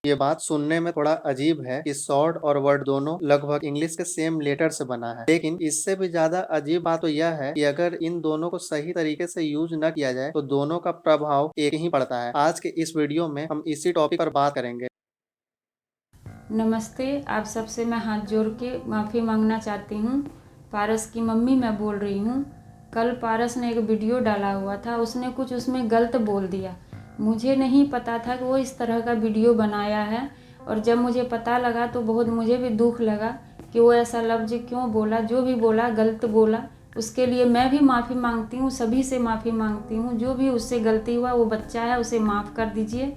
ये बात सुनने में थोड़ा अजीब है कि शॉर्ट और वर्ड दोनों लगभग इंग्लिश के सेम लेटर से बना है, लेकिन इससे भी ज्यादा अजीब बात तो यह है कि अगर इन दोनों को सही तरीके से यूज न किया जाए तो दोनों का प्रभाव एक ही पड़ता है। आज के इस वीडियो में हम इसी टॉपिक पर बात करेंगे। नमस्ते, आप सबसे मैं हाथ जोड़ के माफ़ी मांगना चाहती हूँ। पारस की मम्मी मैं बोल रही हूँ। कल पारस ने एक वीडियो डाला हुआ था, उसने कुछ उसमें गलत बोल दिया। मुझे नहीं पता था कि वो इस तरह का वीडियो बनाया है, और जब मुझे पता लगा तो बहुत मुझे भी दुख लगा कि वो ऐसा लफ्ज़ क्यों बोला। जो भी बोला गलत बोला, उसके लिए मैं भी माफ़ी मांगती हूँ, सभी से माफ़ी मांगती हूँ। जो भी उससे गलती हुआ, वो बच्चा है, उसे माफ़ कर दीजिए।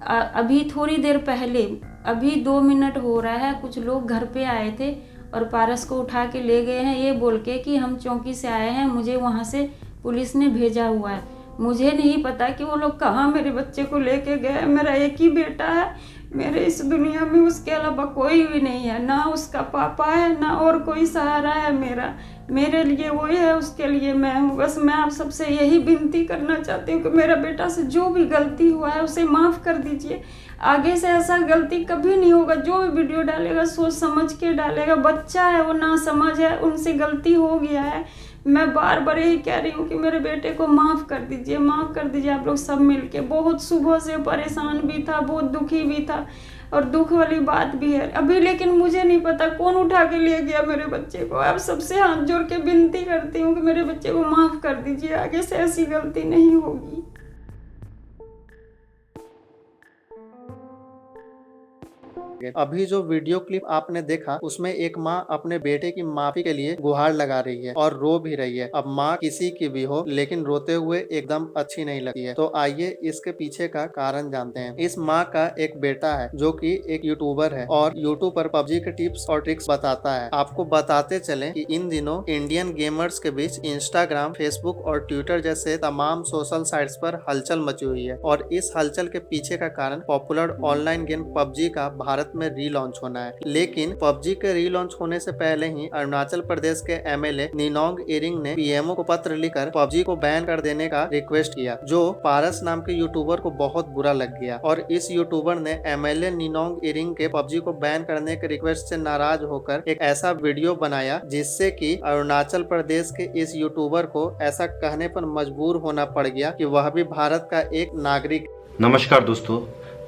अभी थोड़ी देर पहले, अभी 2 मिनट हो रहा है, कुछ लोग घर पे आए थे और पारस को उठा के ले गए हैं, ये बोल के कि हम चौकी से आए हैं, मुझे वहाँ से पुलिस ने भेजा हुआ है। मुझे नहीं पता कि वो लोग कहाँ मेरे बच्चे को लेके गए। मेरा एक ही बेटा है, मेरे इस दुनिया में उसके अलावा कोई भी नहीं है, ना उसका पापा है ना और कोई सहारा है मेरा। मेरे लिए वही है, उसके लिए मैं हूँ। बस मैं आप सबसे यही विनती करना चाहती हूँ कि मेरा बेटा से जो भी गलती हुआ है उसे माफ़ कर दीजिए। आगे से ऐसा गलती कभी नहीं होगा। जो भी वीडियो डालेगा सोच समझ के डालेगा। बच्चा है, वो ना समझ है, उनसे गलती हो गया है। मैं बार बार यही कह रही हूँ कि मेरे बेटे को माफ़ कर दीजिए, माफ़ कर दीजिए आप लोग सब मिलके। बहुत सुबह से परेशान भी था, बहुत दुखी भी था, और दुख वाली बात भी है अभी। लेकिन मुझे नहीं पता कौन उठा के ले गया मेरे बच्चे को। आप सबसे हाथ जोड़ के विनती करती हूँ कि मेरे बच्चे को माफ़ कर दीजिए, आगे से ऐसी गलती नहीं होगी। अभी जो वीडियो क्लिप आपने देखा उसमें एक माँ अपने बेटे की माफी के लिए गुहार लगा रही है और रो भी रही है। अब माँ किसी की भी हो, लेकिन रोते हुए एकदम अच्छी नहीं लगती है। तो आइए इसके पीछे का कारण जानते हैं। इस माँ का एक बेटा है जो कि एक यूट्यूबर है और यूट्यूब पर पबजी के टिप्स और ट्रिक्स बताता है। आपको बताते चले कि इन दिनों इंडियन गेमर्स के बीच इंस्टाग्राम, फेसबुक और ट्विटर जैसे तमाम सोशल साइट्स पर हलचल मची हुई है, और इस हलचल के पीछे का कारण पॉपुलर ऑनलाइन गेम पबजी का भारत में रीलॉन्च होना है। लेकिन पबजी के रीलॉन्च होने से पहले ही अरुणाचल प्रदेश के एमएलए निनोंग इरिंग ने पीएमओ को पत्र लिखकर पबजी को बैन कर देने का रिक्वेस्ट किया, जो पारस नाम के यूट्यूबर को बहुत बुरा लग गया। और इस यूट्यूबर ने एमएलए निनोंग इरिंग के पबजी को बैन करने के रिक्वेस्ट से नाराज होकर एक ऐसा वीडियो बनाया जिससे कि अरुणाचल प्रदेश के इस यूट्यूबर को ऐसा कहने पर मजबूर होना पड़ गया कि वह भी भारत का एक नागरिक। नमस्कार दोस्तों,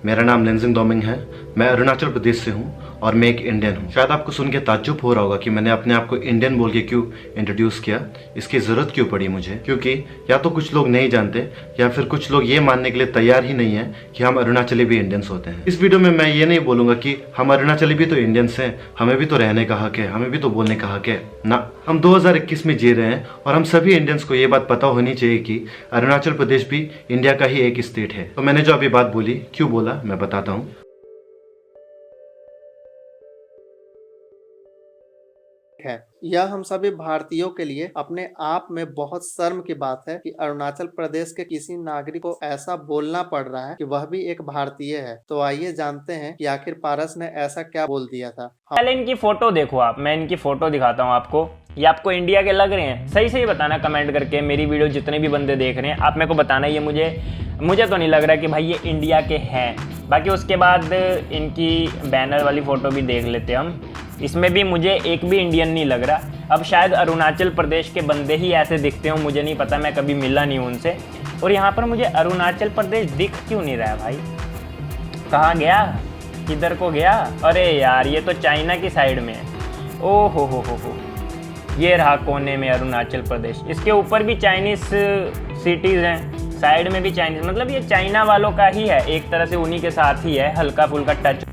मेरा नाम लेंजिंग दोमिंग है। मैं अरुणाचल प्रदेश से हूँ और मैं एक इंडियन हूँ। शायद आपको सुन के ताज्जुब हो रहा होगा कि मैंने अपने आप को इंडियन बोल के क्यों इंट्रोड्यूस किया, इसकी ज़रूरत क्यों पड़ी मुझे। क्योंकि या तो कुछ लोग नहीं जानते या फिर कुछ लोग ये मानने के लिए तैयार ही नहीं है कि हम अरुणाचली भी इंडियंस होते हैं। इस वीडियो में मैं ये नहीं बोलूँगा कि हम अरुणाचली भी तो इंडियंस हैं, हमें भी तो रहने का हक है, हमें भी तो बोलने का हक है। ना, हम 2021 में जी रहे हैं और हम सभी इंडियंस को ये बात पता होनी चाहिए कि अरुणाचल प्रदेश भी इंडिया का ही एक स्टेट है। तो मैंने जो अभी बात बोली, क्यों बोला, मैं बताता हूँ। है। यह हम सभी भारतीयों के लिए अपने आप में बहुत शर्म की बात है कि अरुणाचल प्रदेश के किसी नागरिक को ऐसा बोलना पड़ रहा है कि वह भी एक भारतीय है। तो आइए जानते हैं कि आखिर पारस ने ऐसा क्या बोल दिया था। पहले इनकी फोटो देखो आप, मैं इनकी फोटो दिखाता हूँ आपको। ये आपको इंडिया के लग रहे हैं? सही सही बताना कमेंट करके। मेरी वीडियो जितने भी बंदे देख रहे हैं, आप मेरे को बताना ये मुझे तो नहीं लग रहा कि भाई ये इंडिया के हैं। बाकी उसके बाद इनकी बैनर वाली फोटो भी देख लेते हम। इसमें भी मुझे एक भी इंडियन नहीं लग रहा। अब शायद अरुणाचल प्रदेश के बंदे ही ऐसे दिखते हो, मुझे नहीं पता, मैं कभी मिला नहीं उनसे। और यहाँ पर मुझे अरुणाचल प्रदेश दिख क्यों नहीं रहा है भाई? कहाँ गया, किधर को गया? अरे यार, ये तो चाइना की साइड में है। ओ हो, ये रहा कोने में अरुणाचल प्रदेश। इसके ऊपर भी चाइनीज़ सिटीज़ हैं, साइड में भी चाइनीज़, मतलब ये चाइना वालों का ही है एक तरह से, उन्हीं के साथ ही है, हल्का फुल्का टच।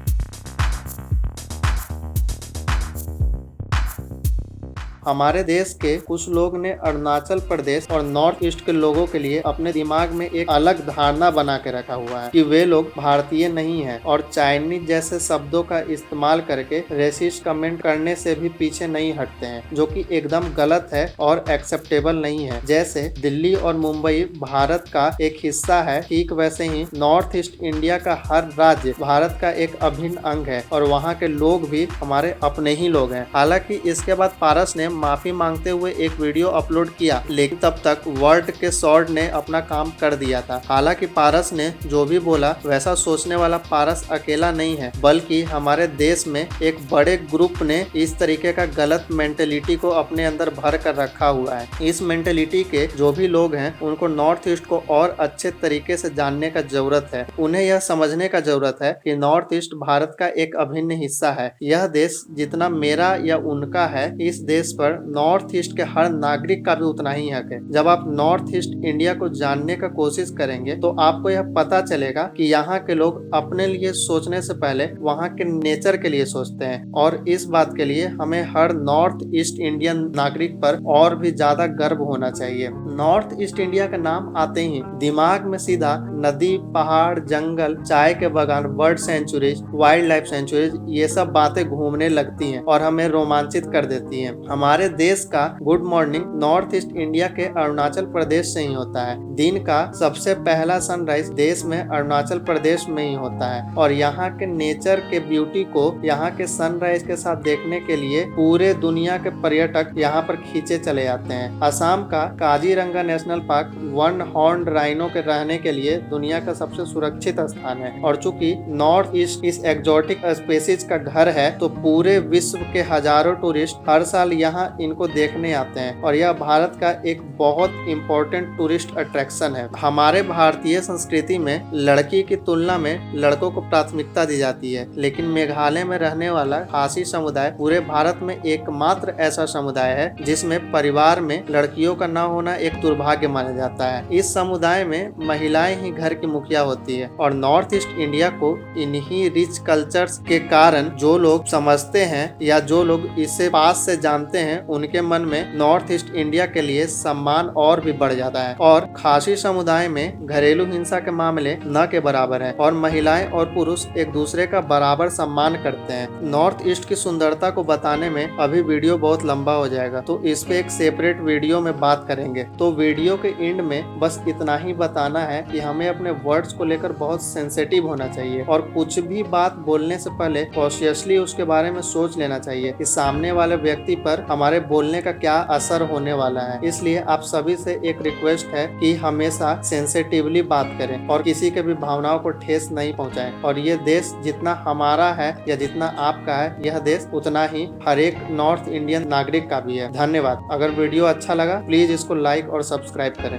हमारे देश के कुछ लोग ने अरुणाचल प्रदेश और नॉर्थ ईस्ट के लोगों के लिए अपने दिमाग में एक अलग धारणा बना के रखा हुआ है कि वे लोग भारतीय नहीं हैं और चाइनीज जैसे शब्दों का इस्तेमाल करके रेसिस्ट कमेंट करने से भी पीछे नहीं हटते हैं, जो कि एकदम गलत है और एक्सेप्टेबल नहीं है। जैसे दिल्ली और मुंबई भारत का एक हिस्सा है, ठीक वैसे ही नॉर्थ ईस्ट इंडिया का हर राज्य भारत का एक अभिन्न अंग है और वहाँ के लोग भी हमारे अपने ही लोग हैं। हालांकि इसके बाद पारस ने माफी मांगते हुए एक वीडियो अपलोड किया, लेकिन तब तक वर्ल्ड के स्वॉर्ड ने अपना काम कर दिया था। हालांकि पारस ने जो भी बोला वैसा सोचने वाला पारस अकेला नहीं है, बल्कि हमारे देश में एक बड़े ग्रुप ने इस तरीके का गलत मेंटेलिटी को अपने अंदर भर कर रखा हुआ है। इस मेंटेलिटी के जो भी लोग हैं उनको नॉर्थ ईस्ट को और अच्छे तरीके से जानने का जरूरत है। उन्हें यह समझने का जरूरत है कि नॉर्थ ईस्ट भारत का एक अभिन्न हिस्सा है। यह देश जितना मेरा या उनका है, इस देश पर नॉर्थ ईस्ट के हर नागरिक का भी उतना ही हक है। जब आप नॉर्थ ईस्ट इंडिया को जानने का कोशिश करेंगे तो आपको यह पता चलेगा कि यहाँ के लोग अपने लिए सोचने से पहले वहाँ के नेचर के लिए सोचते हैं, और इस बात के लिए हमें हर नॉर्थ ईस्ट इंडियन नागरिक पर और भी ज्यादा गर्व होना चाहिए। नॉर्थ ईस्ट इंडिया का नाम आते ही दिमाग में सीधा नदी, पहाड़, जंगल, चाय के बागान, bird sanctuaries, wildlife sanctuaries, ये सब बातें घूमने लगती हैं और हमें रोमांचित कर देती हैं। हमारे देश का good morning north east India के अरुणाचल प्रदेश से ही होता है। दिन का सबसे पहला सनराइज देश में अरुणाचल प्रदेश में ही होता है, और यहाँ के नेचर के ब्यूटी को यहाँ के सनराइज के साथ देखने के लिए पूरे दुनिया के पर्यटक यहाँ पर खींचे चले जाते हैं। असम का Kaziranga national park one horn rhino के रहने के लिए दुनिया का सबसे सुरक्षित स्थान है, और चूंकि नॉर्थ ईस्ट इस एक्जोटिक स्पेसीज का घर है तो पूरे विश्व के हजारों टूरिस्ट हर साल यहाँ इनको देखने आते हैं, और यह भारत का एक बहुत इम्पोर्टेंट टूरिस्ट अट्रैक्शन है। हमारे भारतीय संस्कृति में लड़की की तुलना में लड़कों को प्राथमिकता दी जाती है, लेकिन मेघालय में रहने वाला खासी समुदाय पूरे भारत में एकमात्र ऐसा समुदाय है जिसमें परिवार में लड़कियों का न होना एक दुर्भाग्य माना जाता है। इस समुदाय में महिलाएं ही घर की मुखिया होती है, और नॉर्थ ईस्ट इंडिया को इन्हीं रिच कल्चर्स के कारण जो लोग समझते हैं या जो लोग इसे पास से जानते हैं, उनके मन में नॉर्थ ईस्ट इंडिया के लिए सम्मान और भी बढ़ जाता है। और खासी समुदाय में घरेलू हिंसा के मामले न के बराबर है, और महिलाएं और पुरुष एक दूसरे का बराबर सम्मान करते हैं। नॉर्थ ईस्ट की सुंदरता को बताने में अभी वीडियो बहुत लंबा हो जाएगा, तो इस पे एक सेपरेट वीडियो में बात करेंगे। तो वीडियो के एंड में बस इतना ही बताना है कि हमें अपने वर्ड्स को लेकर बहुत सेंसिटिव होना चाहिए, और कुछ भी बात बोलने से पहले कॉन्शियसली उसके बारे में सोच लेना चाहिए कि सामने वाले व्यक्ति पर हमारे बोलने का क्या असर होने वाला है। इसलिए आप सभी से एक रिक्वेस्ट है कि हमेशा सेंसिटिवली बात करें और किसी के भी भावनाओं को ठेस नहीं पहुंचाएं। और ये देश जितना हमारा है या जितना आपका है, यह देश उतना ही हर एक नॉर्थ इंडियन नागरिक का भी है। धन्यवाद। अगर वीडियो अच्छा लगा प्लीज इसको लाइक और सब्सक्राइब करें।